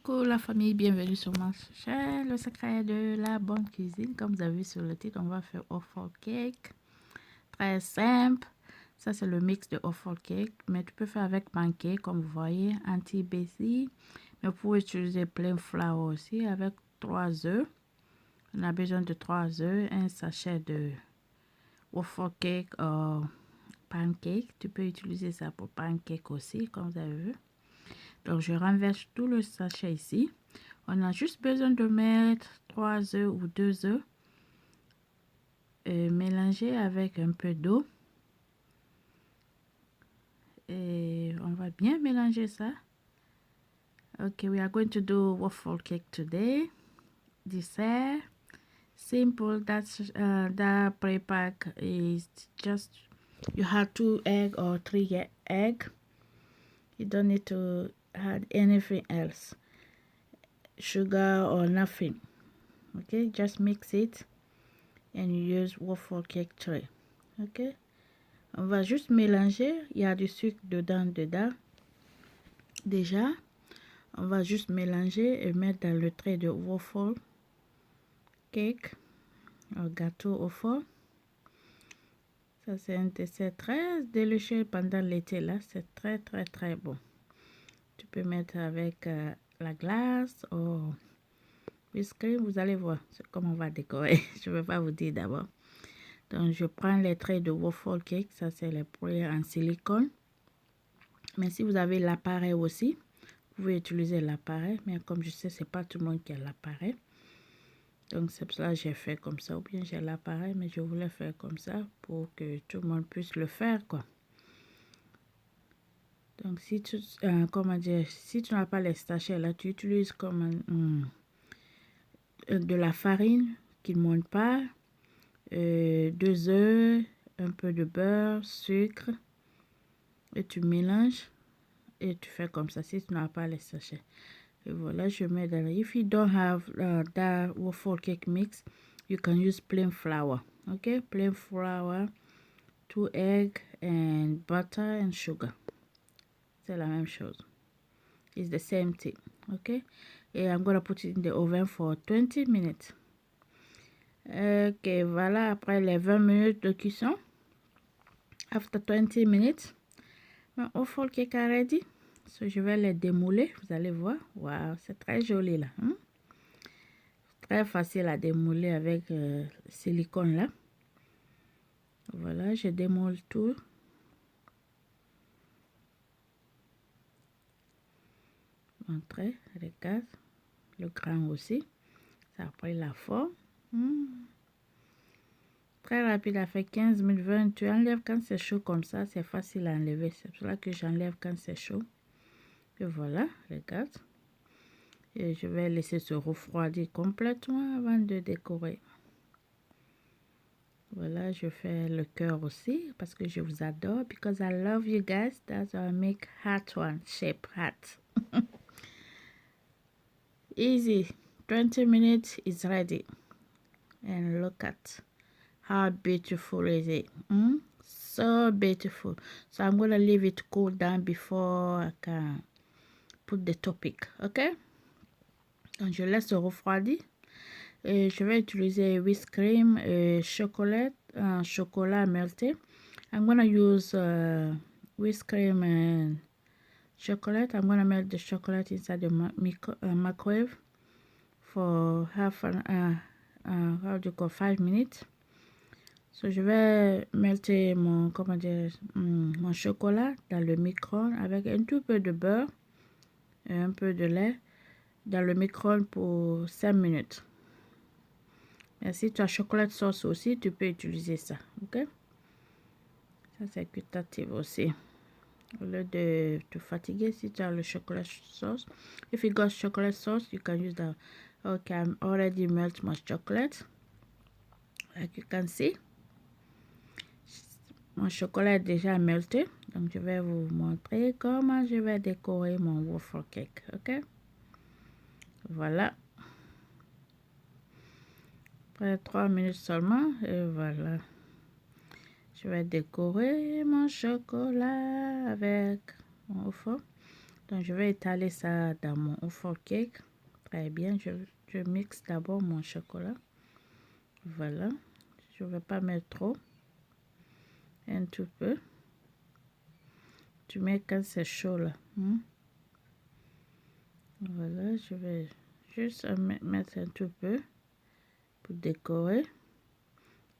Coucou la famille, bienvenue sur ma chaîne, le secret de la bonne cuisine. Comme vous avez vu sur le titre, on va faire waffle cake, très simple. Ça c'est le mix de waffle cake, mais tu peux faire avec pancake comme vous voyez, anti-basic. Mais vous pouvez utiliser plain flour aussi avec 3 œufs. On a besoin de 3 œufs, un sachet de waffle cake ou pancake. Tu peux utiliser ça pour pancake aussi, comme vous avez vu. Donc, je renverse tout le sachet ici. On a juste besoin de mettre 3 œufs ou 2 œufs. Mélanger avec un peu d'eau. Et on va bien mélanger ça. Okay, we are going to do waffle cake today. Dessert. Simple. That pre-pack is just, you have 2 eggs or 3 eggs. You don't need to add anything else. Sugar or nothing. Okay, just mix it and you use waffle cake tray. Ok, on va juste mélanger. Il y a du sucre dedans déjà. On va juste mélanger et mettre dans le tray de waffle cake, un gâteau au four. Ça c'est un dessert très délicieux pendant l'été là, c'est très bon. Tu peux mettre avec la glace ou biscuit, vous allez voir comment on va décorer. Je ne vais pas vous dire d'abord. Donc, je prends les traits de waffle cake. Ça, c'est les poêles en silicone. Mais si vous avez l'appareil aussi, vous pouvez utiliser l'appareil. Mais comme je sais, c'est pas tout le monde qui a l'appareil. Donc, c'est pour ça que j'ai fait comme ça. Ou bien j'ai l'appareil, mais je voulais faire comme ça pour que tout le monde puisse le faire, quoi. Donc, si tu, comment dire, si tu n'as pas les sachets là, tu utilises comme de la farine qui ne monte pas. 2 œufs, un peu de beurre, sucre et tu mélanges et tu fais comme ça si tu n'as pas les sachets. Et voilà, je mets dans. If you don't have that waffle cake mix, you can use plain flour. Okay, plain flour, 2 eggs and butter and sugar. C'est la même chose. It's the same thing. Okay, and I'm gonna put it in the oven for 20 minutes. Ok, voilà, après les 20 minutes de cuisson, after 20 minutes, my waffle cake are ready. So, je vais les démouler, vous allez voir. Waouh, c'est très joli là. Hein? Très facile à démouler avec silicone là. Voilà, je démoule tout. Montrez, regarde. Le grand aussi. Ça a pris la forme. Très rapide, ça fait 15 minutes, 20. Tu enlèves quand c'est chaud comme ça, c'est facile à enlever. C'est pour ça que j'enlève quand c'est chaud. Et voilà, regarde. Et je vais laisser se refroidir complètement avant de décorer. Voilà, je fais le cœur aussi parce que je vous adore. Because I love you guys, that's why I make heart one, shape heart. Easy, 20 minutes is ready. And look at how beautiful is it. So beautiful. So I'm going to leave it cool down before I can put the topic, okay? Donc je laisse se refroidir. Et je vais utiliser whipped cream, chocolat melted. I'm gonna use whipped cream and chocolate. I'm gonna melt the chocolate inside the microwave for 5 minutes. So je vais melter mon chocolat dans le micro-ondes avec un tout peu de beurre et un peu de lait dans le micro-ondes pour 5 minutes. Et si tu as chocolat sauce aussi, tu peux utiliser ça, ok? Ça, c'est gustatif aussi. Au lieu de te fatiguer, si tu as le chocolat sauce. If you got chocolate sauce, you can use that. Okay, I'm already melt my chocolate. Like you can see. Mon chocolat est déjà melté. Donc, je vais vous montrer comment je vais décorer mon waffle cake, ok? Voilà. Après 3 minutes seulement, et voilà. Je vais décorer mon chocolat avec mon waffle. Donc, je vais étaler ça dans mon oven cake. Très bien. Je mixe d'abord mon chocolat. Voilà. Je ne vais pas mettre trop. Un tout peu. Tu mets quand c'est chaud là. Voilà. Je vais juste mettre un tout peu pour décorer.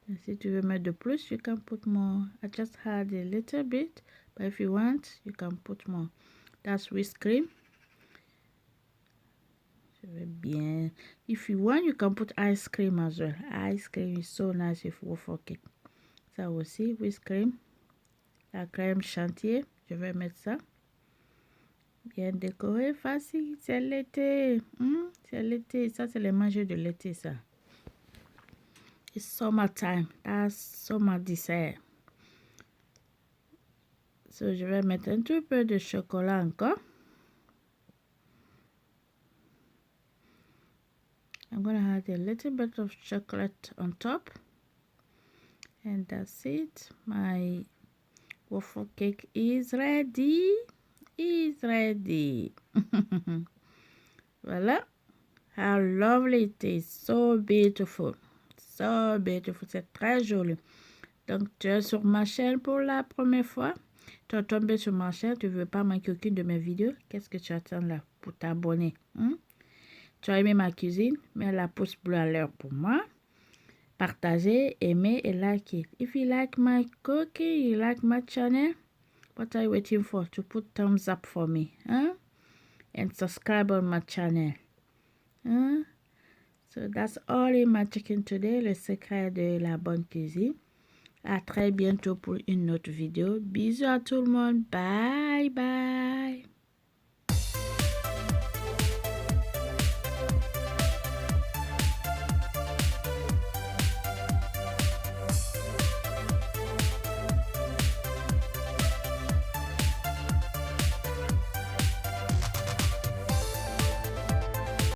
And si tu veux mettre de plus, you can put more. I just had a little bit. But if you want, you can put more. That's whipped cream. Je vais bien. If you want, you can put ice cream as well. Ice cream is so nice with waffle cake. Ça aussi, whipped cream. La crème chantier. Je vais mettre ça. Bien décoré, facile. C'est l'été. C'est l'été. Ça, c'est les manger de l'été, ça. It's summertime. That's summer dessert. So, je vais mettre un tout peu de chocolat encore. I'm going to add a little bit of chocolate on top. And that's it. My waffle cake is ready. Is ready. Voilà. How lovely it is. So beautiful. So beautiful. C'est très joli. Donc, tu es sur ma chaîne pour la première fois. Tu es tombé sur ma chaîne. Tu ne veux pas manquer aucune de mes vidéos. Qu'est-ce que tu attends là pour t'abonner? Tu as aimé ma cuisine? Mets la pouce bleue à l'heure pour moi. Partagez, aimez et likez. If you like my cooking, you like my channel, what are you waiting for? To put thumbs up for me. And subscribe on my channel. So that's all in my chicken today. Le secret de la bonne cuisine. À très bientôt pour une autre vidéo. Bisous à tout le monde. Bye bye.